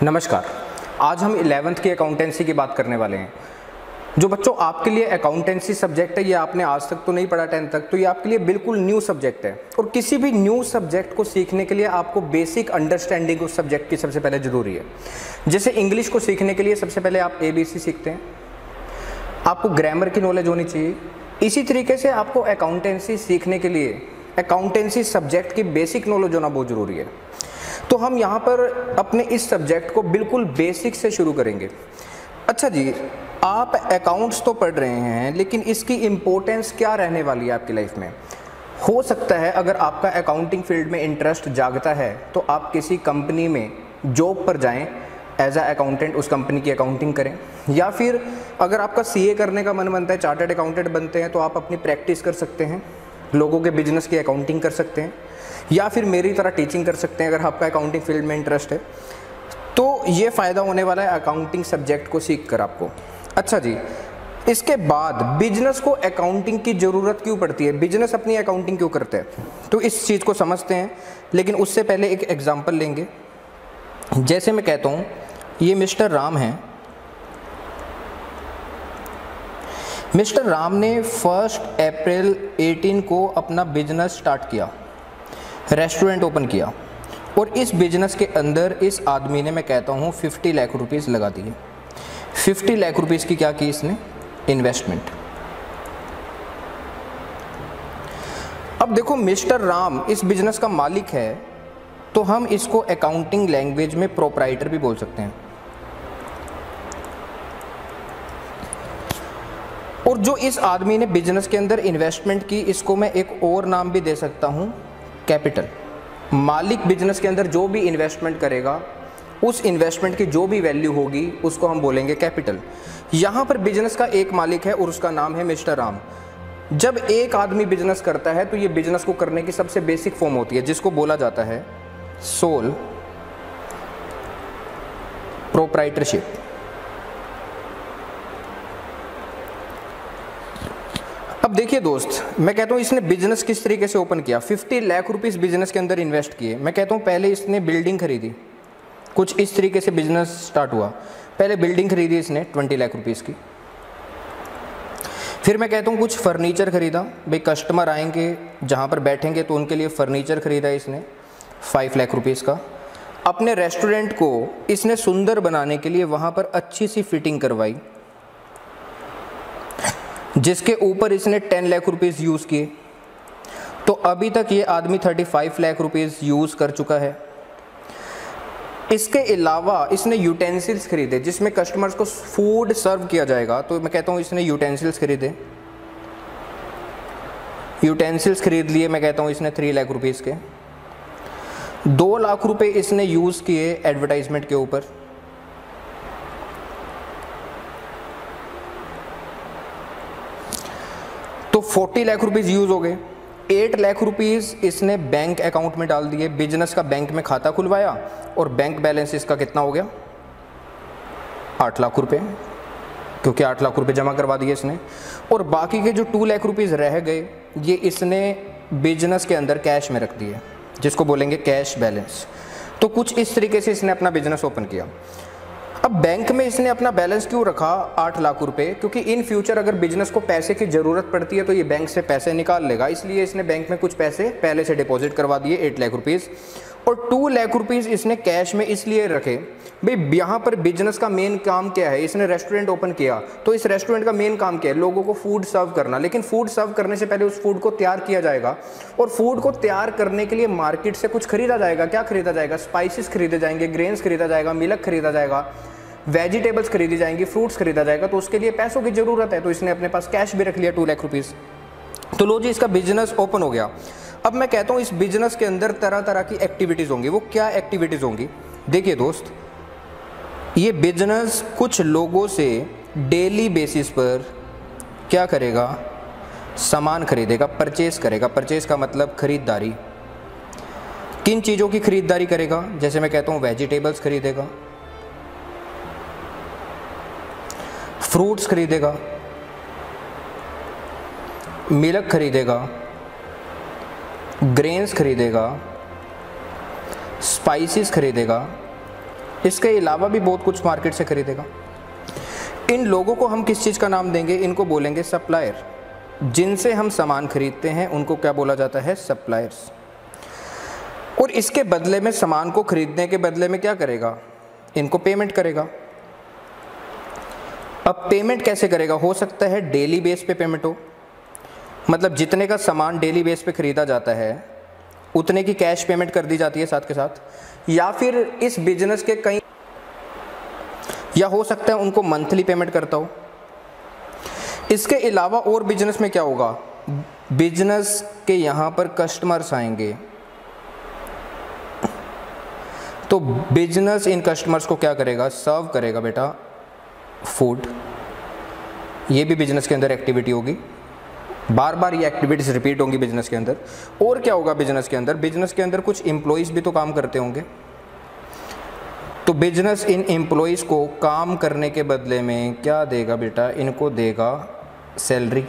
नमस्कार। आज हम 11th की अकाउंटेंसी की बात करने वाले हैं। जो बच्चों आपके लिए अकाउंटेंसी सब्जेक्ट है, ये आपने आज तक तो नहीं पढ़ा 10th तक, तो ये आपके लिए बिल्कुल न्यू सब्जेक्ट है। और किसी भी न्यू सब्जेक्ट को सीखने के लिए आपको बेसिक अंडरस्टैंडिंग उस सब्जेक्ट की सबसे पहले ज़रूरी है। जैसे इंग्लिश को सीखने के लिए सबसे पहले आप ABC सीखते हैं, आपको ग्रामर की नॉलेज होनी चाहिए। इसी तरीके से आपको अकाउंटेंसी सीखने के लिए अकाउंटेंसी सब्जेक्ट की बेसिक नॉलेज होना बहुत ज़रूरी है। तो हम यहाँ पर अपने इस सब्जेक्ट को बिल्कुल बेसिक से शुरू करेंगे। अच्छा जी, आप अकाउंट्स तो पढ़ रहे हैं, लेकिन इसकी इम्पोर्टेंस क्या रहने वाली है आपकी लाइफ में? हो सकता है अगर आपका अकाउंटिंग फील्ड में इंटरेस्ट जागता है तो आप किसी कंपनी में जॉब पर जाएं, एज अ अकाउंटेंट उस कंपनी की अकाउंटिंग करें। या फिर अगर आपका CA करने का मन बनता है, चार्टर्ड अकाउंटेंट बनते हैं, तो आप अपनी प्रैक्टिस कर सकते हैं, लोगों के बिजनेस की अकाउंटिंग कर सकते हैं, या फिर मेरी तरह टीचिंग कर सकते हैं अगर आपका अकाउंटिंग फील्ड में इंटरेस्ट है। तो ये फ़ायदा होने वाला है अकाउंटिंग सब्जेक्ट को सीख कर आपको। अच्छा जी, इसके बाद बिजनेस को अकाउंटिंग की ज़रूरत क्यों पड़ती है? बिजनेस अपनी अकाउंटिंग क्यों करते हैं? तो इस चीज़ को समझते हैं, लेकिन उससे पहले एक एग्जाम्पल लेंगे। जैसे मैं कहता हूँ, ये मिस्टर राम हैं। मिस्टर राम ने 1 अप्रैल 18 को अपना बिजनेस स्टार्ट किया, रेस्टोरेंट ओपन किया, और इस बिजनेस के अंदर इस आदमी ने, मैं कहता हूँ, 50 लाख रुपीज़ लगा दिए। 50 लाख रुपीज़ की क्या की इसने? इन्वेस्टमेंट। अब देखो, मिस्टर राम इस बिजनेस का मालिक है, तो हम इसको अकाउंटिंग लैंग्वेज में प्रोप्राइटर भी बोल सकते हैं। और जो इस आदमी ने बिजनेस के अंदर इन्वेस्टमेंट की, इसको मैं एक और नाम भी दे सकता हूँ, कैपिटल। मालिक बिजनेस के अंदर जो भी इन्वेस्टमेंट करेगा, उस इन्वेस्टमेंट की जो भी वैल्यू होगी, उसको हम बोलेंगे कैपिटल। यहाँ पर बिजनेस का एक मालिक है और उसका नाम है मिस्टर राम। जब एक आदमी बिजनेस करता है तो ये बिजनेस को करने की सबसे बेसिक फॉर्म होती है, जिसको बोला जाता है सोल प्रोप्राइटरशिप। अब देखिए दोस्त, मैं कहता हूँ इसने बिजनेस किस तरीके से ओपन किया। 50 लाख रुपीस बिजनेस के अंदर इन्वेस्ट किए। मैं कहता हूँ पहले इसने बिल्डिंग खरीदी, कुछ इस तरीके से बिजनेस स्टार्ट हुआ। पहले बिल्डिंग खरीदी इसने 20 लाख रुपीस की। फिर मैं कहता हूँ कुछ फर्नीचर खरीदा, भाई कस्टमर आएंगे जहाँ पर बैठेंगे तो उनके लिए फर्नीचर खरीदा इसने 5 लाख रुपीस का। अपने रेस्टोरेंट को इसने सुंदर बनाने के लिए वहाँ पर अच्छी सी फिटिंग करवाई, जिसके ऊपर इसने 10 लाख रुपीज़ यूज़ किए। तो अभी तक ये आदमी 35 लाख रुपीज़ यूज़ कर चुका है। इसके अलावा इसने यूटेंसिल्स खरीदे, जिसमें कस्टमर्स को फूड सर्व किया जाएगा। तो मैं कहता हूँ इसने यूटेंसिल्स खरीदे, यूटेंसिल्स खरीद लिए। मैं कहता हूँ इसने 3 लाख रुपीज़ के। 2 लाख रुपए इसने यूज़ किए एडवर्टाइजमेंट के ऊपर। तो 40 लाख रुपीज़ यूज़ हो गए। 8 लाख रुपीज़ इसने बैंक अकाउंट में डाल दिए, बिजनेस का बैंक में खाता खुलवाया, और बैंक बैलेंस इसका कितना हो गया? 8 लाख रुपए, क्योंकि 8 लाख रुपए जमा करवा दिए इसने। और बाकी के जो 2 लाख रुपीज़ रह गए, ये इसने बिजनेस के अंदर कैश में रख दिए, जिसको बोलेंगे कैश बैलेंस। तो कुछ इस तरीके से इसने अपना बिजनेस ओपन किया। अब बैंक में इसने अपना बैलेंस क्यों रखा 8 लाख रुपए? क्योंकि इन फ्यूचर अगर बिजनेस को पैसे की ज़रूरत पड़ती है तो ये बैंक से पैसे निकाल लेगा, इसलिए इसने बैंक में कुछ पैसे पहले से डिपॉजिट करवा दिए 8 लाख रुपीज़। और 2 लाख रुपीज़ इसने कैश में इसलिए रखे, भाई यहाँ पर बिजनेस का मेन काम क्या है? इसने रेस्टोरेंट ओपन किया, तो इस रेस्टोरेंट का मेन काम क्या है? लोगों को फूड सर्व करना। लेकिन फूड सर्व करने से पहले उस फूड को तैयार किया जाएगा, और फूड को तैयार करने के लिए मार्केट से कुछ खरीदा जाएगा। क्या खरीदा जाएगा? स्पाइसेस खरीदे जाएंगे, ग्रेन्स खरीदा जाएगा, मिल्क खरीदा जाएगा, वेजिटेबल्स खरीदी जाएंगी, फ्रूट्स खरीदा जाएगा। तो उसके लिए पैसों की ज़रूरत है, तो इसने अपने पास कैश भी रख लिया 2 लाख रुपीज़। तो लो जी, इसका बिजनेस ओपन हो गया। अब मैं कहता हूँ इस बिजनेस के अंदर तरह तरह की एक्टिविटीज़ होंगी। वो क्या एक्टिविटीज़ होंगी? देखिए दोस्त, ये बिजनेस कुछ लोगों से डेली बेसिस पर क्या करेगा? सामान खरीदेगा, परचेज़ करेगा। परचेज़ का मतलब खरीदारी। किन चीज़ों की खरीदारी करेगा? जैसे मैं कहता हूँ वेजिटेबल्स खरीदेगा, फ्रूट्स खरीदेगा, मिल्क खरीदेगा, ग्रेन्स खरीदेगा, स्पाइसेस खरीदेगा, इसके अलावा भी बहुत कुछ मार्केट से खरीदेगा। इन लोगों को हम किस चीज़ का नाम देंगे? इनको बोलेंगे सप्लायर। जिनसे हम सामान खरीदते हैं उनको क्या बोला जाता है? सप्लायर्स। और इसके बदले में, सामान को खरीदने के बदले में क्या करेगा? इनको पेमेंट करेगा। अब पेमेंट कैसे करेगा? हो सकता है डेली बेस पे पेमेंट हो, मतलब जितने का सामान डेली बेस पे खरीदा जाता है उतने की कैश पेमेंट कर दी जाती है साथ के साथ, या फिर इस बिजनेस के कई, या हो सकता है उनको मंथली पेमेंट करता हो। इसके अलावा और बिजनेस में क्या होगा? बिजनेस के यहाँ पर कस्टमर्स आएंगे, तो बिजनेस इन कस्टमर्स को क्या करेगा? सर्व करेगा बेटा फूड। ये भी बिजनेस के अंदर एक्टिविटी होगी, बार बार ये एक्टिविटीज रिपीट होंगी बिजनेस के अंदर। और क्या होगा बिजनेस के अंदर? बिजनेस के अंदर कुछ एम्प्लॉइज़ भी तो काम करते होंगे, तो बिजनेस इन एम्प्लॉइज़ को काम करने के बदले में क्या देगा बेटा? इनको देगा सैलरी।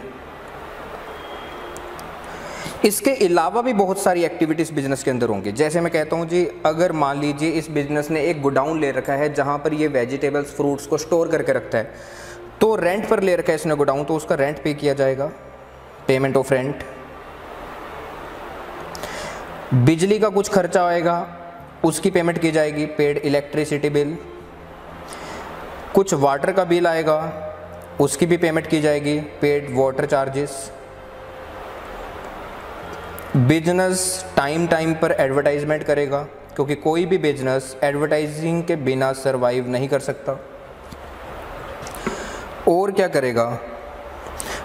इसके अलावा भी बहुत सारी एक्टिविटीज़ बिजनेस के अंदर होंगी। जैसे मैं कहता हूँ जी, अगर मान लीजिए इस बिजनेस ने एक गोडाउन ले रखा है जहाँ पर ये वेजिटेबल्स फ्रूट्स को स्टोर करके रखता है, तो रेंट पर ले रखा है इसने गोडाउन, तो उसका रेंट पे किया जाएगा, पेमेंट ऑफ रेंट। बिजली का कुछ खर्चा आएगा उसकी पेमेंट की जाएगी, पेड इलेक्ट्रिसिटी बिल। कुछ वाटर का बिल आएगा उसकी भी पेमेंट की जाएगी, paid water charges. Business time time पर एडवर्टाइजमेंट करेगा, क्योंकि कोई भी बिजनेस एडवर्टाइजिंग के बिना सरवाइव नहीं कर सकता। और क्या करेगा?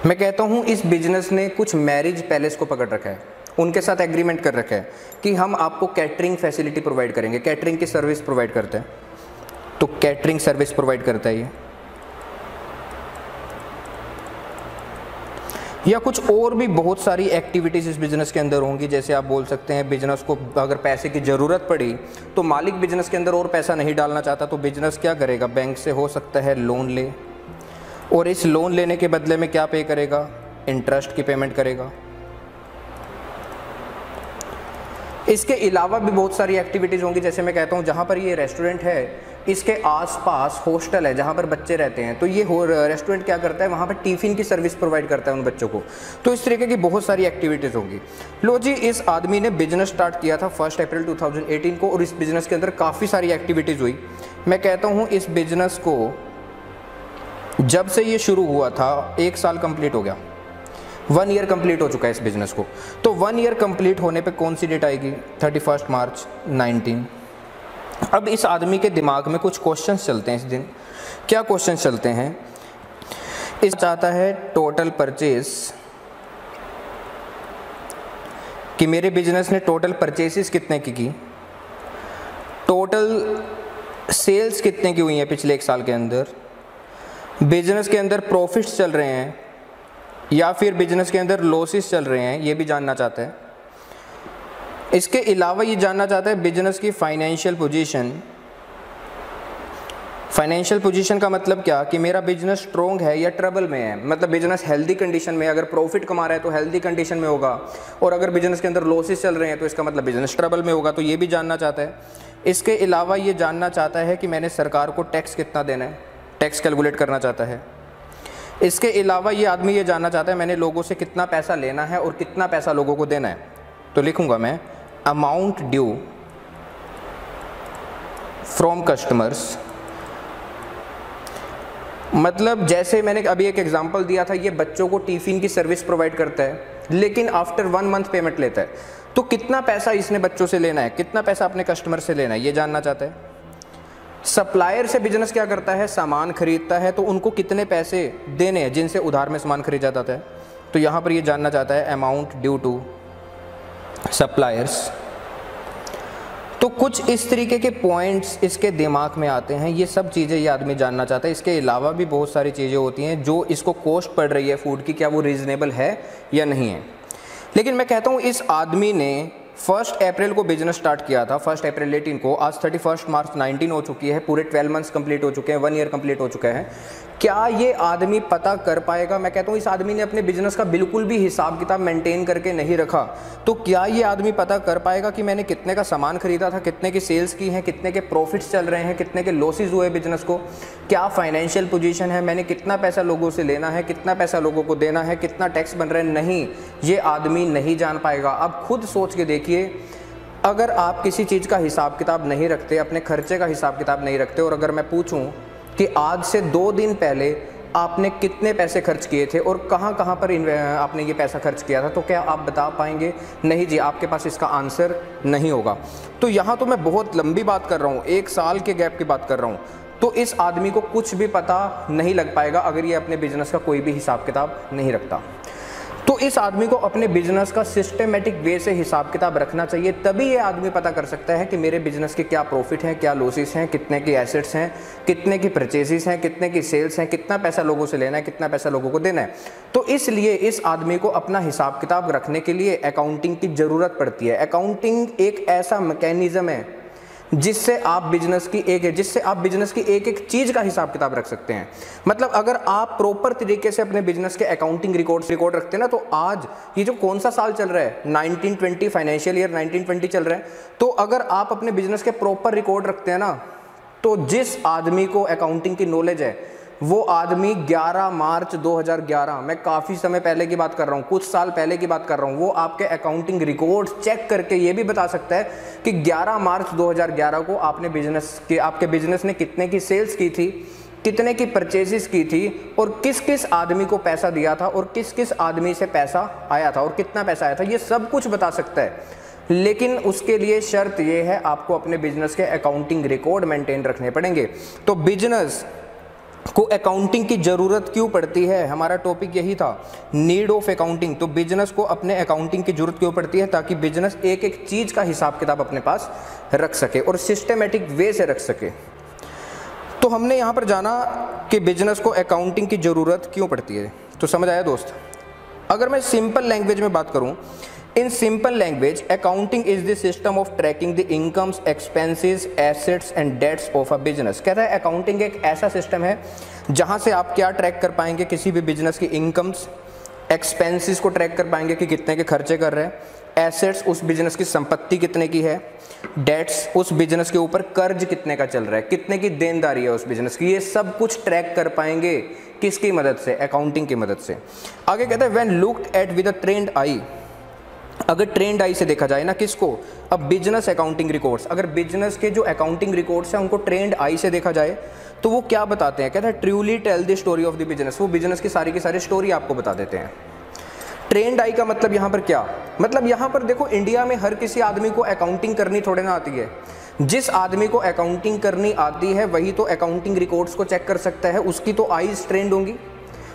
मैं कहता हूँ इस बिजनेस ने कुछ मैरिज पैलेस को पकड़ रखा है, उनके साथ एग्रीमेंट कर रखा है कि हम आपको कैटरिंग फैसिलिटी प्रोवाइड करेंगे, कैटरिंग की सर्विस प्रोवाइड करते हैं, तो कैटरिंग सर्विस प्रोवाइड करता है ये। या कुछ और भी बहुत सारी एक्टिविटीज़ इस बिज़नेस के अंदर होंगी। जैसे आप बोल सकते हैं बिज़नेस को अगर पैसे की ज़रूरत पड़ी तो मालिक बिज़नेस के अंदर और पैसा नहीं डालना चाहता, तो बिज़नेस क्या करेगा? बैंक से हो सकता है लोन ले, और इस लोन लेने के बदले में क्या पे करेगा? इंटरेस्ट की पेमेंट करेगा। इसके अलावा भी बहुत सारी एक्टिविटीज़ होंगी। जैसे मैं कहता हूँ जहाँ पर ये रेस्टोरेंट है इसके आसपास हॉस्टल है जहाँ पर बच्चे रहते हैं, तो ये रेस्टोरेंट क्या करता है? वहाँ पर टिफ़िन की सर्विस प्रोवाइड करता है उन बच्चों को। तो इस तरीके की बहुत सारी एक्टिविटीज़ होंगी। लो जी, इस आदमी ने बिजनेस स्टार्ट किया था 1 अप्रैल 2018 को, और इस बिज़नेस के अंदर काफ़ी सारी एक्टिविटीज़ हुई। मैं कहता हूँ इस बिज़नेस को जब से ये शुरू हुआ था 1 साल कंप्लीट हो गया, 1 ईयर कंप्लीट हो चुका है इस बिज़नेस को। तो 1 ईयर कंप्लीट होने पे कौन सी डेट आएगी? 31 मार्च 19। अब इस आदमी के दिमाग में कुछ क्वेश्चंस चलते हैं इस दिन। क्या क्वेश्चंस चलते हैं? इस चाहता है टोटल परचेज, कि मेरे बिजनेस ने टोटल परचेसेस कितने की, टोटल सेल्स कितने की हुई हैं पिछले 1 साल के अंदर, बिजनेस के अंदर प्रॉफिट्स चल रहे हैं या फिर बिजनेस के अंदर लॉसेस चल रहे हैं, ये भी जानना चाहता है। इसके अलावा ये जानना चाहता है बिजनेस की फाइनेंशियल पोजीशन। फाइनेंशियल पोजीशन का मतलब क्या? कि मेरा बिजनेस स्ट्रॉन्ग है या ट्रबल में है, मतलब बिजनेस हेल्दी कंडीशन में, अगर प्रॉफिट कमा रहा है तो हेल्दी कंडीशन में होगा, और अगर बिजनेस के अंदर लॉसेस चल रहे हैं तो इसका मतलब बिजनेस ट्रबल में होगा, तो ये भी जानना चाहता है। इसके अलावा ये जानना चाहता है कि मैंने सरकार को टैक्स कितना देना है, टैक्स कैलकुलेट करना चाहता है। इसके अलावा ये आदमी ये जानना चाहता है मैंने लोगों से कितना पैसा लेना है और कितना पैसा लोगों को देना है। तो लिखूंगा मैं अमाउंट ड्यू फ्रॉम कस्टमर्स, मतलब जैसे मैंने अभी एक एग्जांपल दिया था, ये बच्चों को टिफ़िन की सर्विस प्रोवाइड करता है लेकिन आफ्टर 1 मंथ पेमेंट लेता है, तो कितना पैसा इसने बच्चों से लेना है, कितना पैसा अपने कस्टमर से लेना है, ये जानना चाहता है। सप्लायर से बिजनेस क्या करता है? सामान खरीदता है, तो उनको कितने पैसे देने हैं जिनसे उधार में सामान खरीदा जाता है, तो यहाँ पर ये जानना चाहता है अमाउंट ड्यू टू सप्लायर्स। तो कुछ इस तरीके के पॉइंट्स इसके दिमाग में आते हैं, ये सब चीज़ें ये आदमी जानना चाहता है। इसके अलावा भी बहुत सारी चीज़ें होती हैं जो इसको कॉस्ट पड़ रही है फूड की, क्या वो रीज़नेबल है या नहीं है। लेकिन मैं कहता हूँ इस आदमी ने 1 अप्रैल को बिजनेस स्टार्ट किया था, 1 अप्रैल 18 को, आज 31 मार्च 19 हो चुकी है, पूरे 12 मंथ्स कंप्लीट हो चुके हैं, 1 ईयर कंप्लीट हो चुका है। क्या ये आदमी पता कर पाएगा? मैं कहता हूँ इस आदमी ने अपने बिजनेस का बिल्कुल भी हिसाब किताब मेंटेन करके नहीं रखा, तो क्या ये आदमी पता कर पाएगा कि मैंने कितने का सामान खरीदा था, कितने की सेल्स की हैं, कितने के प्रॉफिट्स चल रहे हैं, कितने के लॉसेज हुए बिजनेस को, क्या फाइनेंशियल पोजीशन है, मैंने कितना पैसा लोगों से लेना है, कितना पैसा लोगों को देना है, कितना टैक्स बन रहा है? नहीं, ये आदमी नहीं जान पाएगा। अब खुद सोच के देखिए, अगर आप किसी चीज़ का हिसाब किताब नहीं रखते, अपने खर्चे का हिसाब किताब नहीं रखते, और अगर मैं पूछूं कि आज से 2 दिन पहले आपने कितने पैसे खर्च किए थे और कहाँ कहाँ पर आपने ये पैसा खर्च किया था, तो क्या आप बता पाएंगे? नहीं जी, आपके पास इसका आंसर नहीं होगा। तो यहाँ तो मैं बहुत लंबी बात कर रहा हूँ, 1 साल के गैप की बात कर रहा हूँ। तो इस आदमी को कुछ भी पता नहीं लग पाएगा अगर ये अपने बिजनेस का कोई भी हिसाब किताब नहीं रखता। तो इस आदमी को अपने बिजनेस का सिस्टमेटिक वे से हिसाब किताब रखना चाहिए, तभी ये आदमी पता कर सकता है कि मेरे बिजनेस के क्या प्रॉफिट हैं, क्या लॉसेस हैं, कितने की एसेट्स हैं, कितने की परचेजेस हैं, कितने की सेल्स हैं, कितना पैसा लोगों से लेना है, कितना पैसा लोगों को देना है। तो इसलिए इस आदमी को अपना हिसाब किताब रखने के लिए अकाउंटिंग की ज़रूरत पड़ती है। अकाउंटिंग एक ऐसा मैकेनिज्म है जिससे आप बिजनेस की एक एक चीज़ का हिसाब किताब रख सकते हैं। मतलब अगर आप प्रॉपर तरीके से अपने बिजनेस के अकाउंटिंग रिकॉर्ड रखते हैं ना, तो आज ये जो कौन सा साल चल रहा है, 1920 फाइनेंशियल ईयर 1920 चल रहा है, तो अगर आप अपने बिजनेस के प्रॉपर रिकॉर्ड रखते हैं ना, तो जिस आदमी को अकाउंटिंग की नॉलेज है वो आदमी 11 मार्च 2011, मैं काफ़ी समय पहले की बात कर रहा हूँ, कुछ साल पहले की बात कर रहा हूँ, वो आपके अकाउंटिंग रिकॉर्ड्स चेक करके ये भी बता सकता है कि 11 मार्च 2011 को आपके बिजनेस ने कितने की सेल्स की थी, कितने की परचेजेस की थी, और किस किस आदमी को पैसा दिया था, और किस किस आदमी से पैसा आया था, और कितना पैसा आया था, ये सब कुछ बता सकता है। लेकिन उसके लिए शर्त ये है, आपको अपने बिजनेस के अकाउंटिंग रिकॉर्ड मेंटेन रखने पड़ेंगे। तो बिजनेस को अकाउंटिंग की ज़रूरत क्यों पड़ती है, हमारा टॉपिक यही था, नीड ऑफ अकाउंटिंग। तो बिजनेस को अपने अकाउंटिंग की ज़रूरत क्यों पड़ती है? ताकि बिजनेस एक एक चीज़ का हिसाब किताब अपने पास रख सके और सिस्टमेटिक वे से रख सके। तो हमने यहाँ पर जाना कि बिजनेस को अकाउंटिंग की ज़रूरत क्यों पड़ती है, तो समझ आया दोस्त। अगर मैं सिंपल लैंग्वेज में बात करूँ, In simple language, accounting is the system of tracking the incomes, expenses, assets and debts of a business। कहता है अकाउंटिंग एक ऐसा सिस्टम है जहां से आप क्या ट्रैक कर पाएंगे, किसी भी बिजनेस की इनकम्स, एक्सपेंसेस को ट्रैक कर पाएंगे कि कितने के खर्चे कर रहे हैं, एसेट्स उस बिजनेस की संपत्ति कितने की है, डेट्स उस बिजनेस के ऊपर कर्ज कितने का चल रहा है, कितने की देनदारी है उस बिजनेस की, ये सब कुछ ट्रैक कर पाएंगे किसकी मदद से? अकाउंटिंग की मदद से। आगे कहता है when looked at with a trend आई, अगर ट्रेंड आई से देखा जाए ना किसको, अब बिजनेस अकाउंटिंग रिकॉर्ड्स, अगर बिजनेस के जो अकाउंटिंग रिकॉर्ड्स हैं उनको ट्रेंड आई से देखा जाए तो वो क्या बताते हैं? कहते हैं truly tell the story of the business. वो बिजनेस की सारी स्टोरी आपको बता देते हैं। ट्रेंड आई का मतलब यहाँ पर क्या, मतलब यहाँ पर देखो, इंडिया में हर किसी आदमी को अकाउंटिंग करनी थोड़े ना आती है। जिस आदमी को अकाउंटिंग करनी आती है वही तो अकाउंटिंग रिकॉर्ड्स को चेक कर सकता है, उसकी तो आईज ट्रेंड होंगी।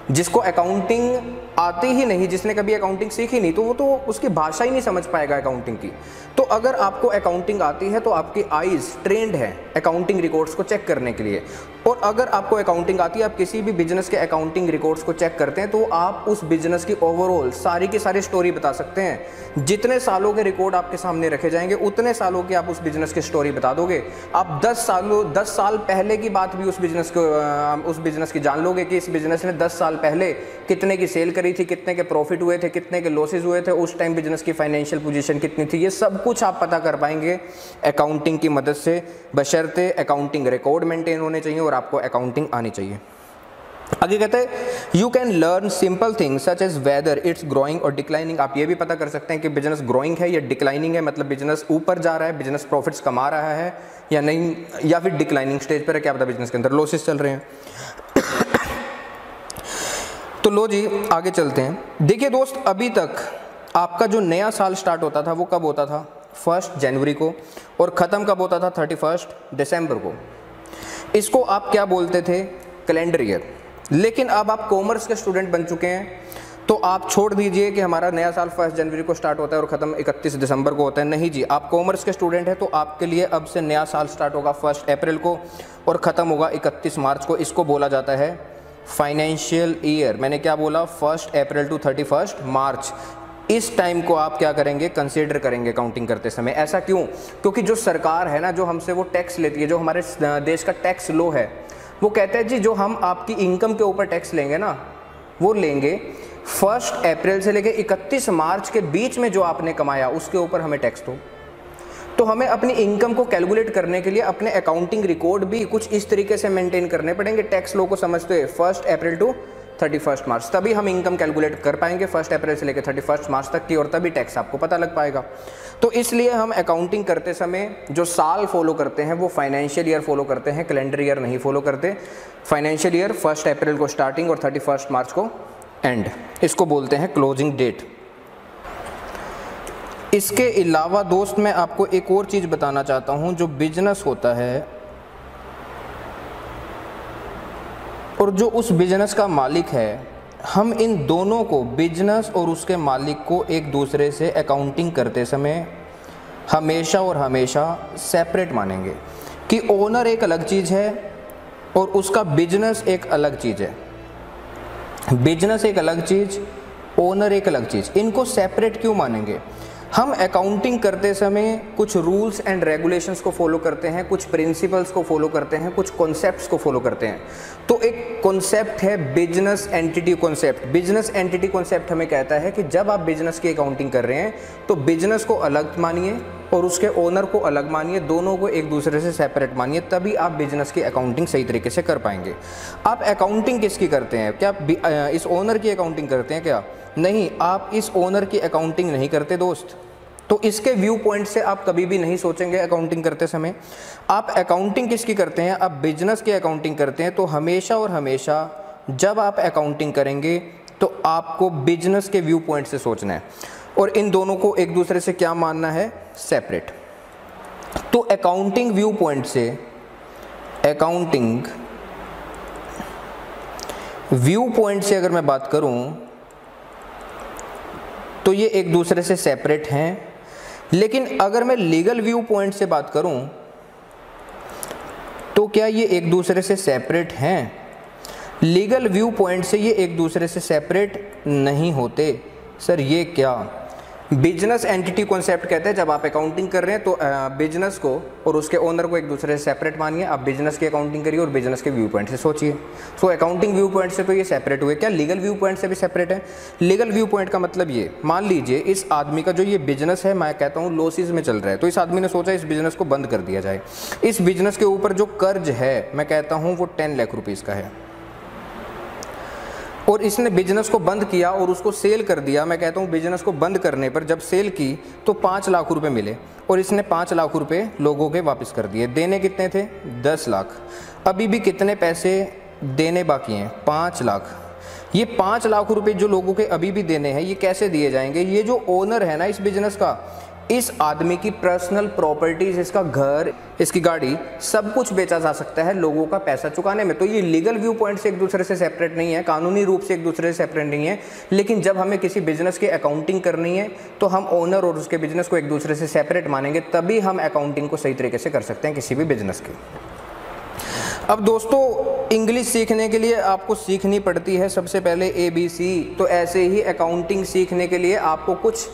जिसको अकाउंटिंग आती ही नहीं, जिसने कभी अकाउंटिंग सीखी नहीं, तो वो तो उसकी भाषा ही नहीं समझ पाएगा अकाउंटिंग की। तो अगर आपको अकाउंटिंग आती है तो आपकी आईज ट्रेंड है अकाउंटिंग रिकॉर्ड्स को चेक करने के लिए। और अगर आपको अकाउंटिंग आती है, आप किसी भी बिजनेस के अकाउंटिंग रिकॉर्ड्स को चेक करते हैं, तो आप उस बिजनेस की ओवरऑल सारी की सारी स्टोरी बता सकते हैं। जितने सालों के रिकॉर्ड आपके सामने रखे जाएंगे उतने सालों की आप उस बिजनेस की स्टोरी बता दोगे। आप 10 साल पहले की बात भी उस बिजनेस की जान लोगे कि इस बिजनेस ने 10 साल पहले कितने की सेल करी थी, कितने के प्रॉफिट हुए थे, कितने के लॉसेज हुए थे, उस टाइम बिजनेस की फाइनेंशियल पोजीशन कितनी थी, ये सब कुछ आप पता कर पाएंगे अकाउंटिंग की मदद से, बशर्ते अकाउंटिंग रिकॉर्ड मेंटेन होने चाहिए और आपको अकाउंटिंग आनी चाहिए। आगे कहते हैं you can learn simple things such as whether it's growing और डिक्लाइनिंग। आप ये भी पता कर सकते हैं कि बिजनेस ग्रोइंग है या डिक्लाइनिंग है, मतलब बिजनेस ऊपर जा रहा है, बिजनेस प्रॉफिट्स कमा रहा है या नहीं, या फिर डिक्लाइनिंग स्टेज पर है, क्या पता बिजनेस के अंदर लॉसेस चल रहे हैं। तो लो जी आगे चलते हैं। देखिए दोस्त, अभी तक आपका जो नया साल स्टार्ट होता था वो कब होता था? 1 जनवरी को, और ख़त्म कब होता था? 31 दिसंबर को। इसको आप क्या बोलते थे? Calendar year. लेकिन अब आप कॉमर्स के स्टूडेंट बन चुके हैं, तो आप छोड़ दीजिए कि हमारा नया साल 1 जनवरी को स्टार्ट होता है और ख़त्म 31 दिसंबर को होता है। नहीं जी, आप कॉमर्स के स्टूडेंट हैं तो आपके लिए अब से नया साल स्टार्ट होगा 1 अप्रैल को और ख़त्म होगा 31 मार्च को। इसको बोला जाता है फाइनेंशियल ईयर। मैंने क्या बोला? 1 अप्रैल टू 31 मार्च। इस टाइम को आप क्या करेंगे? कंसीडर करेंगे काउंटिंग करते समय। ऐसा क्यों? क्योंकि जो सरकार है ना, जो हमसे वो टैक्स लेती है, जो हमारे देश का टैक्स लॉ है, वो कहता है जी जो हम आपकी इनकम के ऊपर टैक्स लेंगे ना, वो लेंगे 1 अप्रैल से लेकर 31 मार्च के बीच में जो आपने कमाया उसके ऊपर हमें टैक्स दो। तो हमें अपनी इनकम को कैलकुलेट करने के लिए अपने अकाउंटिंग रिकॉर्ड भी कुछ इस तरीके से मेंटेन करने पड़ेंगे टैक्स लॉ को समझते हुए, 1 अप्रैल टू 31 मार्च, तभी हम इनकम कैलकुलेट कर पाएंगे 1 अप्रैल से लेकर 31 मार्च तक की, और तभी टैक्स आपको पता लग पाएगा। तो इसलिए हम अकाउंटिंग करते समय जो साल फॉलो करते हैं वो फाइनेंशियल ईयर फॉलो करते हैं, कैलेंडर ईयर नहीं फॉलो करते। फाइनेंशियल ईयर 1 अप्रैल को स्टार्टिंग और 31 मार्च को एंड, इसको बोलते हैं क्लोजिंग डेट। इसके अलावा दोस्त मैं आपको एक और चीज़ बताना चाहता हूँ, जो बिजनेस होता है और जो उस बिजनेस का मालिक है, हम इन दोनों को, बिजनेस और उसके मालिक को, एक दूसरे से अकाउंटिंग करते समय हमेशा और हमेशा सेपरेट मानेंगे कि ओनर एक अलग चीज़ है और उसका बिजनेस एक अलग चीज़ है। बिजनेस एक अलग चीज़, ओनर एक अलग चीज़, इनको सेपरेट क्यों मानेंगे? हम अकाउंटिंग करते समय कुछ रूल्स एंड रेगुलेशंस को फॉलो करते हैं, कुछ प्रिंसिपल्स को फॉलो करते हैं, कुछ कॉन्सेप्ट्स को फॉलो करते हैं। तो एक कॉन्सेप्ट है business entity concept. Business entity concept हमें कहता है कि जब आप बिजनेस की अकाउंटिंग कर रहे हैं तो बिजनेस को अलग मानिए और उसके ओनर को अलग मानिए, दोनों को एक दूसरे से सेपरेट मानिए, तभी आप बिजनेस की अकाउंटिंग सही तरीके से कर पाएंगे। आप अकाउंटिंग किसकी करते हैं? क्या इस ओनर की अकाउंटिंग करते हैं क्या? नहीं, आप इस ओनर की अकाउंटिंग नहीं करते दोस्त। तो इसके व्यू पॉइंट से आप कभी भी नहीं सोचेंगे अकाउंटिंग करते समय। आप अकाउंटिंग किसकी करते हैं? आप बिजनेस की अकाउंटिंग करते हैं। तो हमेशा और हमेशा जब आप अकाउंटिंग करेंगे तो आपको बिजनेस के व्यू पॉइंट से सोचना है और इन दोनों को एक दूसरे से क्या मानना है? सेपरेट। तो अकाउंटिंग व्यू पॉइंट से, अकाउंटिंग व्यू पॉइंट से अगर मैं बात करूं तो ये एक दूसरे से सेपरेट हैं। लेकिन अगर मैं लीगल व्यू पॉइंट से बात करूं तो क्या ये एक दूसरे से सेपरेट हैं? लीगल व्यू पॉइंट से ये एक दूसरे से सेपरेट नहीं होते। सर ये क्या? बिजनेस एंटिटी कॉन्सेप्ट कहते हैं जब आप अकाउंटिंग कर रहे हैं तो बिजनेस को और उसके ओनर को एक दूसरे से सेपरेट मानिए। आप बिजनेस की अकाउंटिंग करिए और बिजनेस के व्यू पॉइंट से सोचिए। सो अकाउंटिंग व्यू पॉइंट से तो ये सेपरेट हुए। क्या लीगल व्यू पॉइंट से भी सेपरेट है? लीगल व्यू पॉइंट का मतलब ये, मान लीजिए इस आदमी का जो ये बिजनेस है, मैं कहता हूँ लॉसेस में चल रहा है, तो इस आदमी ने सोचा इस बिजनेस को बंद कर दिया जाए। इस बिजनेस के ऊपर जो कर्ज है मैं कहता हूँ वो 10 लाख रुपीज़ का है और इसने बिजनेस को बंद किया और उसको सेल कर दिया। मैं कहता हूँ बिजनेस को बंद करने पर जब सेल की तो 5 लाख रुपए मिले और इसने 5 लाख रुपए लोगों के वापस कर दिए। देने कितने थे? 10 लाख। अभी भी कितने पैसे देने बाकी हैं? 5 लाख। ये 5 लाख रुपए जो लोगों के अभी भी देने हैं, ये कैसे दिए जाएंगे? ये जो ओनर है ना इस बिजनेस का, इस आदमी की पर्सनल प्रॉपर्टीज, इसका घर, इसकी गाड़ी, सब कुछ बेचा जा सकता है लोगों का पैसा चुकाने में। तो ये लीगल व्यू पॉइंट से एक दूसरे से सेपरेट नहीं है, कानूनी रूप से एक दूसरे से सेपरेट नहीं है। लेकिन जब हमें किसी बिजनेस की अकाउंटिंग करनी है तो हम ओनर और उसके बिजनेस को एक दूसरे से सेपरेट मानेंगे, तभी हम अकाउंटिंग को सही तरीके से कर सकते हैं किसी भी बिजनेस की। अब दोस्तों इंग्लिश सीखने के लिए आपको सीखनी पड़ती है सबसे पहले ABC। तो ऐसे ही अकाउंटिंग सीखने के लिए आपको कुछ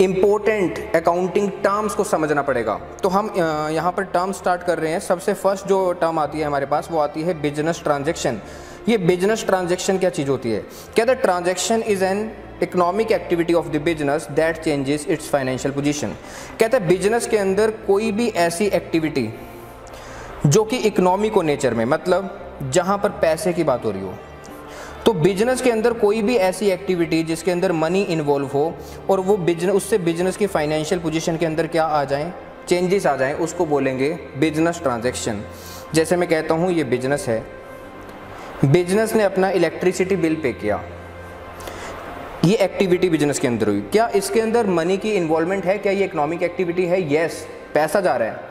इम्पोर्टेंट अकाउंटिंग टर्म्स को समझना पड़ेगा। तो हम यहाँ पर टर्म स्टार्ट कर रहे हैं। सबसे फर्स्ट जो टर्म आती है हमारे पास वो आती है बिजनेस ट्रांजैक्शन। ये बिजनेस ट्रांजैक्शन क्या चीज़ होती है? कहते हैं transaction is an economic activity of the business that changes it's financial position. कहते हैं बिजनेस के अंदर कोई भी ऐसी एक्टिविटी जो कि इकोनॉमिक हो नेचर में, मतलब जहाँ पर पैसे की बात हो रही हो, तो बिजनेस के अंदर कोई भी ऐसी एक्टिविटी जिसके अंदर मनी इन्वॉल्व हो और वो बिजनेस, उससे बिजनेस की फाइनेंशियल पोजीशन के अंदर क्या आ जाएं, चेंजेस आ जाएं, उसको बोलेंगे बिजनेस ट्रांजैक्शन। जैसे मैं कहता हूँ ये बिजनेस है, बिजनेस ने अपना इलेक्ट्रिसिटी बिल पे किया, ये एक्टिविटी बिजनेस के अंदर हुई। क्या इसके अंदर मनी की इन्वॉल्वमेंट है? क्या ये इकोनॉमिक एक्टिविटी है? यस, पैसा जा रहा है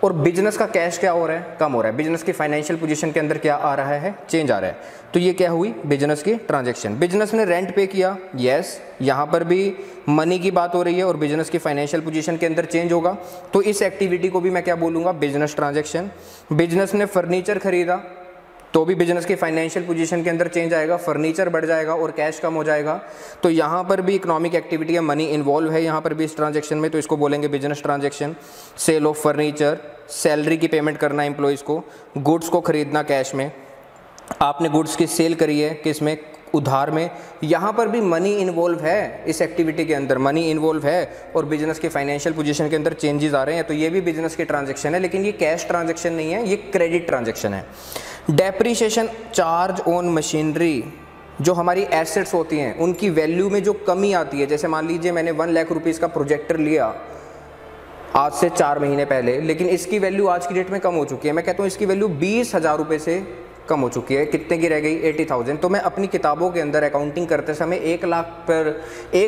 और बिजनेस का कैश क्या हो रहा है? कम हो रहा है। बिजनेस की फाइनेंशियल पोजीशन के अंदर क्या आ रहा है? चेंज आ रहा है। तो ये क्या हुई? बिजनेस की ट्रांजैक्शन। बिजनेस ने रेंट पे किया, यस, यहाँ पर भी मनी की बात हो रही है और बिजनेस की फाइनेंशियल पोजीशन के अंदर चेंज होगा। तो इस एक्टिविटी को भी मैं क्या बोलूँगा? Business transaction. बिजनेस ने फर्नीचर खरीदा, तो भी बिजनेस की फाइनेंशियल पोजीशन के अंदर चेंज आएगा, फर्नीचर बढ़ जाएगा और कैश कम हो जाएगा। तो यहाँ पर भी इकोनॉमिक एक्टिविटी है, मनी इन्वॉल्व है यहाँ पर भी इस ट्रांजेक्शन में, तो इसको बोलेंगे business transaction. Sale of furniture, salary की पेमेंट करना एम्प्लॉयज़ को, गुड्स को खरीदना कैश में, आपने गुड्स की सेल करी है किस में, उधार में, यहाँ पर भी मनी इन्वॉल्व है, इस एक्टिविटी के अंदर मनी इन्वॉल्व है और बिजनेस के फाइनेंशियल पोजीशन के अंदर चेंजेस आ रहे हैं, तो ये भी बिजनेस के ट्रांजैक्शन है, लेकिन ये कैश ट्रांजैक्शन नहीं है, ये क्रेडिट ट्रांजैक्शन है। डेप्रिसिएशन चार्ज ऑन मशीनरी, जो हमारी एसेट्स होती हैं उनकी वैल्यू में जो कमी आती है, जैसे मान लीजिए मैंने 1 लाख रुपीज़ का प्रोजेक्टर लिया आज से 4 महीने पहले, लेकिन इसकी वैल्यू आज की डेट में कम हो चुकी है, मैं कहता हूँ इसकी वैल्यू 20,000 रुपये से कम हो चुकी है, कितने की रह गई, 80,000। तो मैं अपनी किताबों के अंदर अकाउंटिंग करते समय 1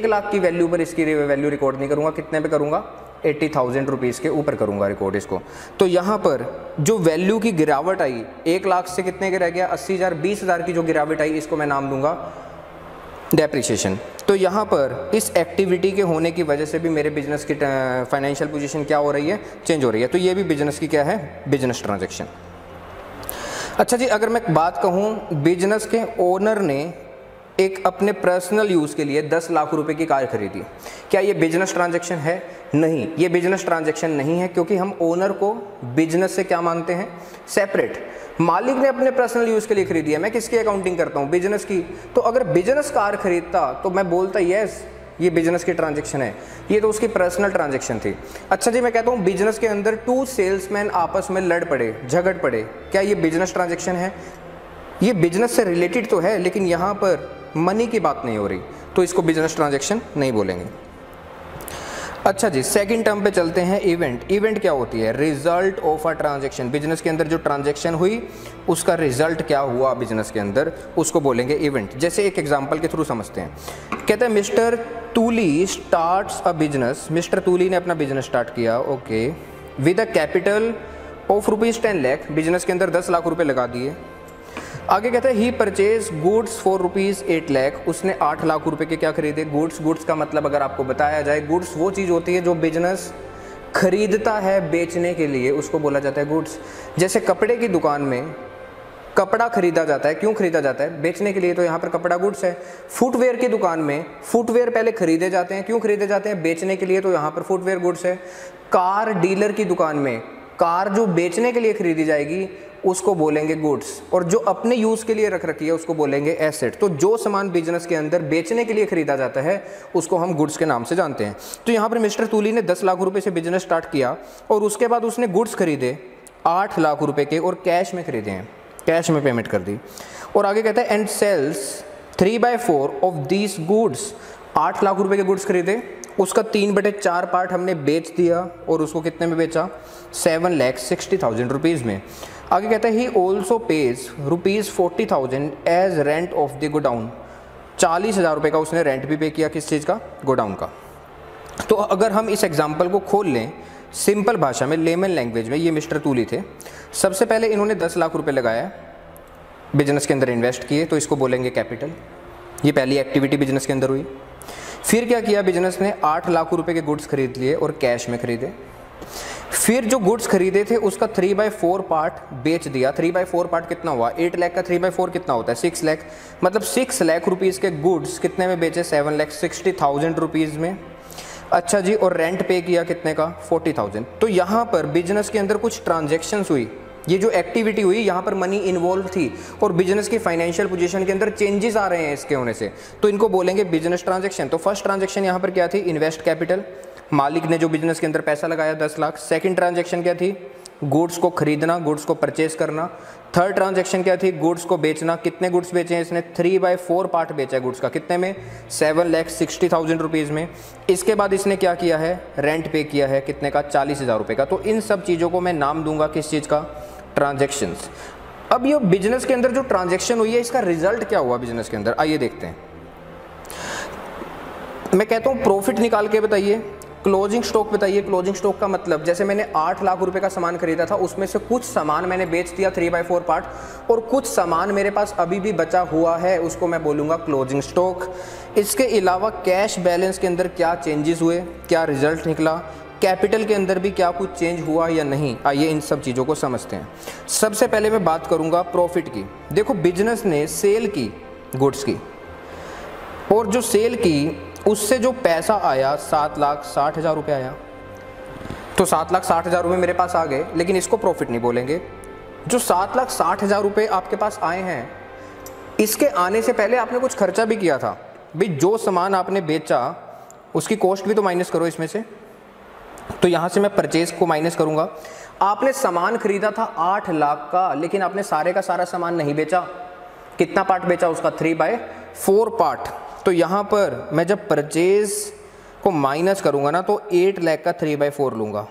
लाख की वैल्यू पर इसकी वैल्यू रिकॉर्ड नहीं करूँगा, कितने पे करूँगा, 80,000 रुपीज़ के ऊपर करूँगा रिकॉर्ड इसको। तो यहाँ पर जो वैल्यू की गिरावट आई 1 लाख से कितने के रह गया, 80,000, 20,000 की जो गिरावट आई, इसको मैं नाम दूंगा डेप्रिसिएशन। तो यहाँ पर इस एक्टिविटी के होने की वजह से भी मेरे बिजनेस की फाइनेंशियल पोजीशन क्या हो रही है, चेंज हो रही है, तो ये भी बिजनेस की क्या है, बिजनेस ट्रांजैक्शन। अच्छा जी, अगर मैं बात कहूँ बिजनेस के ओनर ने एक अपने पर्सनल यूज़ के लिए 10 लाख रुपए की कार खरीदी, क्या ये बिजनेस ट्रांजैक्शन है? नहीं, ये बिजनेस ट्रांजैक्शन नहीं है, क्योंकि हम ओनर को बिजनेस से क्या मानते हैं, सेपरेट। मालिक ने अपने पर्सनल यूज़ के लिए खरीदी है, मैं किसकी अकाउंटिंग करता हूँ, बिजनेस की। तो अगर बिजनेस कार खरीदता तो मैं बोलता यस ये बिजनेस की ट्रांजैक्शन है, ये तो उसकी पर्सनल ट्रांजैक्शन थी। अच्छा जी, मैं कहता हूँ बिजनेस के अंदर 2 सेल्समैन आपस में लड़ पड़े, झगड़ पड़े, क्या ये बिजनेस ट्रांजैक्शन है? ये बिजनेस से रिलेटेड तो है, लेकिन यहाँ पर मनी की बात नहीं हो रही, तो इसको बिजनेस ट्रांजैक्शन नहीं बोलेंगे। अच्छा जी, सेकंड टर्म पे चलते हैं, इवेंट। इवेंट क्या होती है, result of a transaction. Business के अंदर जो ट्रांजैक्शन हुई उसका रिजल्ट क्या हुआ बिजनेस के अंदर, उसको बोलेंगे इवेंट। जैसे एक एग्जांपल के थ्रू समझते हैं, कहते हैं Mr Tuli starts a business. Mr Tuli ने अपना बिजनेस स्टार्ट किया, okay, with a capital of ₹10 lakh. Business के अंदर 10 लाख रुपए लगा दिए। आगे कहते हैं ही परचेज गुड्स फॉर ₹8 लाख। उसने 8 लाख रुपए के क्या खरीदे, गुड्स। गुड्स का मतलब अगर आपको बताया जाए, गुड्स वो चीज़ होती है जो बिजनेस खरीदता है बेचने के लिए, उसको बोला जाता है गुड्स। जैसे कपड़े की दुकान में कपड़ा खरीदा जाता है, क्यों खरीदा जाता है, बेचने के लिए, तो यहाँ पर कपड़ा गुड्स है। फुटवेयर की दुकान में फुटवेयर पहले खरीदे जाते हैं, क्यों खरीदे जाते हैं, बेचने के लिए, तो यहाँ पर फुटवेयर गुड्स है। कार डीलर की दुकान में कार जो बेचने के लिए खरीदी जाएगी उसको बोलेंगे गुड्स, और जो अपने यूज़ के लिए रख रखी है उसको बोलेंगे एसेट। तो जो सामान बिजनेस के अंदर बेचने के लिए खरीदा जाता है उसको हम गुड्स के नाम से जानते हैं। तो यहाँ पर मिस्टर तूली ने 10 लाख रुपए से बिजनेस स्टार्ट किया और उसके बाद उसने गुड्स खरीदे 8 लाख रुपए के और कैश में खरीदे हैं, कैश में पेमेंट कर दी। और आगे कहता है and sells 3/4 of these goods. 8 lakh रुपए के गुड्स खरीदे, उसका 3/4 पार्ट हमने बेच दिया और उसको कितने में बेचा, 7,60,000 रुपीज़ में। आगे कहता है he also pays ₹40,000 as rent of the godown. 40,000 रुपये का उसने रेंट भी पे किया, किस चीज़ का, गोडाउन का। तो अगर हम इस एग्जाम्पल को खोल लें सिंपल भाषा में, लेमन लैंग्वेज में, ये मिस्टर तूली थे। सबसे पहले इन्होंने 10 लाख रुपए लगाया, बिजनेस के अंदर इन्वेस्ट किए, तो इसको बोलेंगे कैपिटल। ये पहली एक्टिविटी बिजनेस के अंदर हुई। फिर क्या किया, बिजनेस ने 8 लाख रुपए के गुड्स खरीद लिए और कैश में खरीदे। फिर जो गुड्स खरीदे थे उसका 3/4 पार्ट बेच दिया। 3/4 पार्ट कितना हुआ, 8 लाख का 3/4 कितना होता है, 6 लाख। मतलब 6 लाख रुपीज़ के गुड्स कितने में बेचे, 7,60,000 रुपीज़ में। अच्छा जी, और रेंट पे किया कितने का, 40,000। तो यहाँ पर बिजनेस के अंदर कुछ ट्रांजेक्शन्स हुई, ये जो एक्टिविटी हुई यहाँ पर मनी इन्वॉल्व थी और बिजनेस की फाइनेंशियल पोजीशन के अंदर चेंजेस आ रहे हैं इसके होने से, तो इनको बोलेंगे बिजनेस ट्रांजैक्शन। तो फर्स्ट ट्रांजैक्शन यहाँ पर क्या थी, इन्वेस्ट कैपिटल, मालिक ने जो बिजनेस के अंदर पैसा लगाया 10 लाख। सेकंड ट्रांजैक्शन क्या थी, गुड्स को खरीदना, गुड्स को परचेज करना। थर्ड ट्रांजैक्शन क्या थी, गुड्स को बेचना। कितने गुड्स बेचे हैं इसने, 3/4 पार्ट बेचा है गुड्स का, कितने में, 7,60,000 रुपीज़ में। इसके बाद इसने क्या किया है, रेंट पे किया है, कितने का, 40,000 रुपये का। तो इन सब चीज़ों को मैं नाम दूंगा किस चीज़ का, ट्रांजैक्शंस। अब ये बिजनेस के अंदर जो ट्रांजैक्शन हुई है इसका रिजल्ट क्या हुआ बिजनेस के अंदर, आइए देखते हैं। मैं कहता हूँ प्रॉफिट निकाल के बताइए, क्लोजिंग स्टॉक बताइए। क्लोजिंग स्टॉक का मतलब जैसे मैंने 8 लाख रुपए का सामान खरीदा था, उसमें से कुछ सामान मैंने बेच दिया 3/4 पार्ट, और कुछ सामान मेरे पास अभी भी बचा हुआ है, उसको मैं बोलूँगा क्लोजिंग स्टॉक। इसके अलावा कैश बैलेंस के अंदर क्या चेंजेस हुए, क्या रिजल्ट निकला, कैपिटल के अंदर भी क्या कुछ चेंज हुआ या नहीं, आइए इन सब चीज़ों को समझते हैं। सबसे पहले मैं बात करूंगा प्रॉफिट की। देखो बिजनेस ने सेल की गुड्स की, और जो सेल की उससे जो पैसा आया 7,60,000 रुपये आया, तो 7,60,000 रुपये मेरे पास आ गए, लेकिन इसको प्रॉफिट नहीं बोलेंगे। जो 7,60,000 रुपये आपके पास आए हैं, इसके आने से पहले आपने कुछ खर्चा भी किया था। भाई जो सामान आपने बेचा उसकी कॉस्ट भी तो माइनस करो इसमें से। तो यहाँ से मैं परचेज को माइनस करूँगा। आपने सामान खरीदा था 8 लाख का, लेकिन आपने सारे का सारा सामान नहीं बेचा। कितना पार्ट बेचा उसका? 3/4 पार्ट। तो यहाँ पर मैं जब परचेज को माइनस करूँगा ना, तो 8 लाख का 3/4 लूँगा।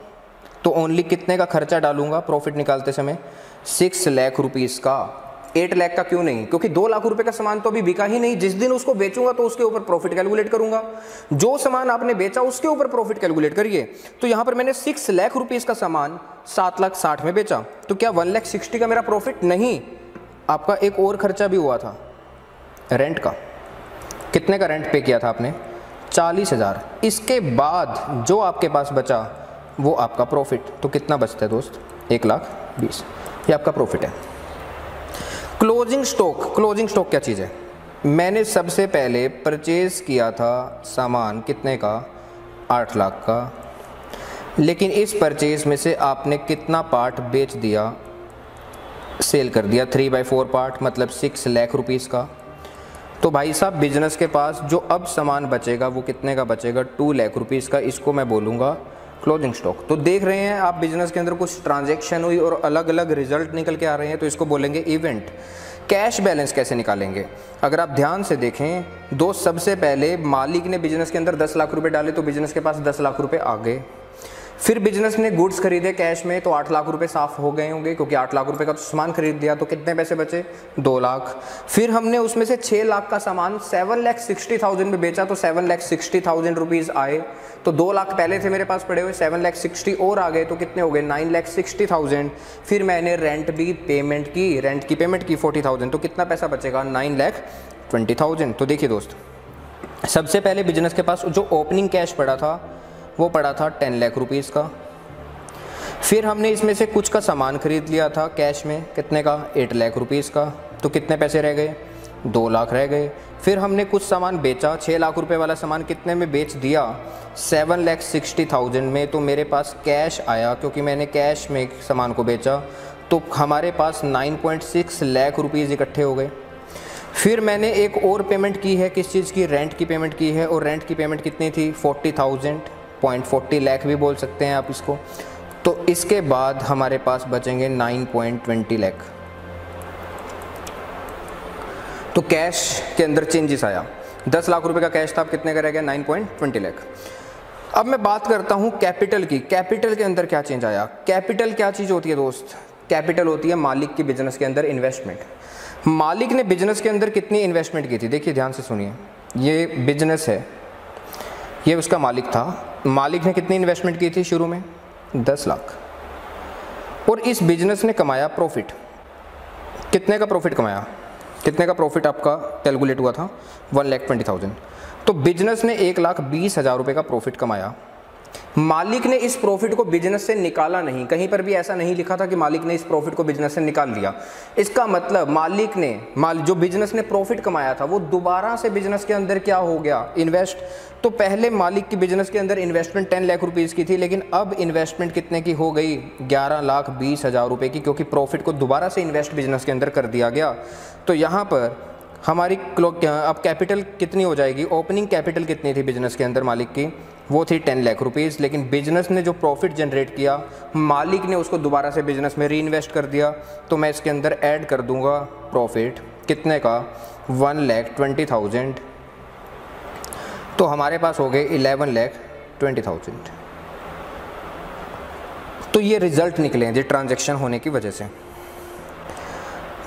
तो ओनली कितने का खर्चा डालूंगा प्रॉफिट निकालते समय? 6 लाख रुपीज़ का। 8 लाख का क्यों नहीं? क्योंकि 2 लाख रुपए का सामान तो अभी बिका ही नहीं। जिस दिन उसको बेचूंगा तो उसके ऊपर प्रॉफिट कैलकुलेट करूंगा। जो सामान आपने बेचा उसके ऊपर प्रॉफिट कैलकुलेट करिए। तो यहाँ पर मैंने 6 लाख रुपीज़ का सामान 7,60,000 में बेचा, तो क्या 1,60,000 का मेरा प्रॉफिट? नहीं, आपका एक और खर्चा भी हुआ था, रेंट का। कितने का रेंट पे किया था आपने? 40,000। इसके बाद जो आपके पास बचा वो आपका प्रॉफिट। तो कितना बचता है दोस्त? 1,20,000। ये आपका प्रॉफिट है। Closing stock. क्लोजिंग स्टॉक क्या चीज़ है? मैंने सबसे पहले परचेज किया था सामान कितने का? 8 लाख का, लेकिन इस परचेज में से आपने कितना पार्ट बेच दिया? सेल कर दिया 3/4 पार्ट, मतलब 6 लाख रुपीज़ का। तो भाई साहब बिजनेस के पास जो अब सामान बचेगा वो कितने का बचेगा? 2 लाख रुपीज़ का। इसको मैं बोलूँगा क्लोजिंग स्टॉक। तो देख रहे हैं आप बिजनेस के अंदर कुछ ट्रांजैक्शन हुई और अलग अलग रिजल्ट निकल के आ रहे हैं, तो इसको बोलेंगे इवेंट। कैश बैलेंस कैसे निकालेंगे? अगर आप ध्यान से देखें दोस्त, सबसे पहले मालिक ने बिजनेस के अंदर 10 लाख रुपए डाले, तो बिजनेस के पास 10 लाख रुपए आ गए। फिर बिजनेस ने गुड्स खरीदे कैश में, तो 8 लाख रुपए साफ हो गए होंगे, क्योंकि 8 लाख रुपए का तो सामान खरीद दिया। तो कितने पैसे बचे? 2 लाख। फिर हमने उसमें से 6 लाख का सामान 7,60,000 में बेचा, तो 7,60,000 रुपीज़ आए। तो 2 लाख पहले थे मेरे पास पड़े हुए, 7,60,000 और आ गए, तो कितने हो गए? 9,60,000। फिर मैंने रेंट भी पेमेंट की, रेंट की पेमेंट की 40,000, तो कितना पैसा बचेगा? 9,20,000। तो देखिए दोस्त, सबसे पहले बिजनेस के पास जो ओपनिंग कैश पड़ा था वो पड़ा था 10 लाख रुपीज़ का। फिर हमने इसमें से कुछ का सामान खरीद लिया था कैश में, कितने का? 8 लाख रुपीज़ का। तो कितने पैसे रह गए? 2 लाख रह गए। फिर हमने कुछ सामान बेचा, 6 लाख रुपए वाला सामान कितने में बेच दिया? 7,60,000 में। तो मेरे पास कैश आया, क्योंकि मैंने कैश में सामान को बेचा, तो हमारे पास 9.6 लाख रुपीज़ इकट्ठे हो गए। फिर मैंने एक और पेमेंट की है, किस चीज़ की? रेंट की पेमेंट की है, और रेंट की पेमेंट कितनी थी? 40,000, 0.40 लाख भी बोल सकते हैं आप इसको। तो इसके बाद हमारे पास बचेंगे 9.20 लाख। तो कैश के अंदर चेंजेस आया। 10 लाख रुपए का कैश था, अब कितने का रह गया? 9.20 लाख। अब मैं बात करता हूं कैपिटल की। कैपिटल के अंदर क्या चेंज आया? कैपिटल क्या चीज़ होती है दोस्त? कैपिटल होती है मालिक की बिजनेस के अंदर इन्वेस्टमेंट। मालिक ने बिजनेस के अंदर कितनी इन्वेस्टमेंट की थी? देखिए ध्यान से सुनिए, ये बिजनेस है, ये उसका मालिक था। मालिक ने कितनी इन्वेस्टमेंट की थी शुरू में? 10 लाख। और इस बिजनेस ने कमाया प्रॉफिट। कितने का प्रॉफिट कमाया? कितने का प्रॉफिट आपका कैलकुलेट हुआ था? 1,20,000। तो बिजनेस ने 1,20,000 रुपये का प्रॉफिट कमाया। मालिक ने इस प्रॉफिट को बिजनेस से निकाला नहीं। कहीं पर भी ऐसा नहीं लिखा था कि मालिक ने इस प्रॉफिट को बिजनेस से निकाल लिया। इसका मतलब मालिक ने जो बिजनेस ने प्रॉफिट कमाया था वो दोबारा से बिजनेस के अंदर क्या हो गया? इन्वेस्ट। तो पहले मालिक की बिजनेस के अंदर इन्वेस्टमेंट 10 लाख रुपीज़ की थी, लेकिन अब इन्वेस्टमेंट कितने की हो गई? 11,20,000 रुपये की, क्योंकि प्रॉफिट को दोबारा से इन्वेस्ट बिजनेस के अंदर कर दिया गया। तो यहाँ पर हमारी अब कैपिटल कितनी हो जाएगी? ओपनिंग कैपिटल कितनी थी बिजनेस के अंदर मालिक की? वो थी 10 लाख रुपीज़। लेकिन बिजनेस ने जो प्रॉफिट जनरेट किया, मालिक ने उसको दोबारा से बिजनेस में री इन्वेस्ट कर दिया। तो मैं इसके अंदर ऐड कर दूंगा प्रॉफिट कितने का? 1,20,000। तो हमारे पास हो गए 11,20,000। तो ये रिजल्ट निकले हैं ट्रांजैक्शन होने की वजह से।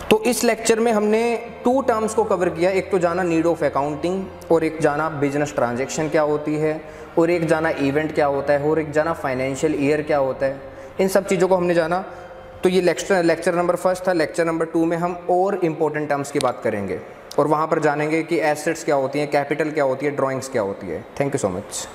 तो इस लेक्चर में हमने 2 टर्म्स को कवर किया। एक तो जाना नीड ऑफ अकाउंटिंग, और एक जाना बिजनेस ट्रांजैक्शन क्या होती है, और एक जाना इवेंट क्या होता है, और एक जाना फाइनेंशियल ईयर क्या होता है। इन सब चीज़ों को हमने जाना। तो ये लेक्चर नंबर 1 था। लेक्चर नंबर 2 में हम और इम्पोर्टेंट टर्म्स की बात करेंगे, और वहाँ पर जानेंगे कि एसेट्स क्या होती हैं, कैपिटल क्या होती है, ड्राइंग्स क्या होती है। Thank you so much.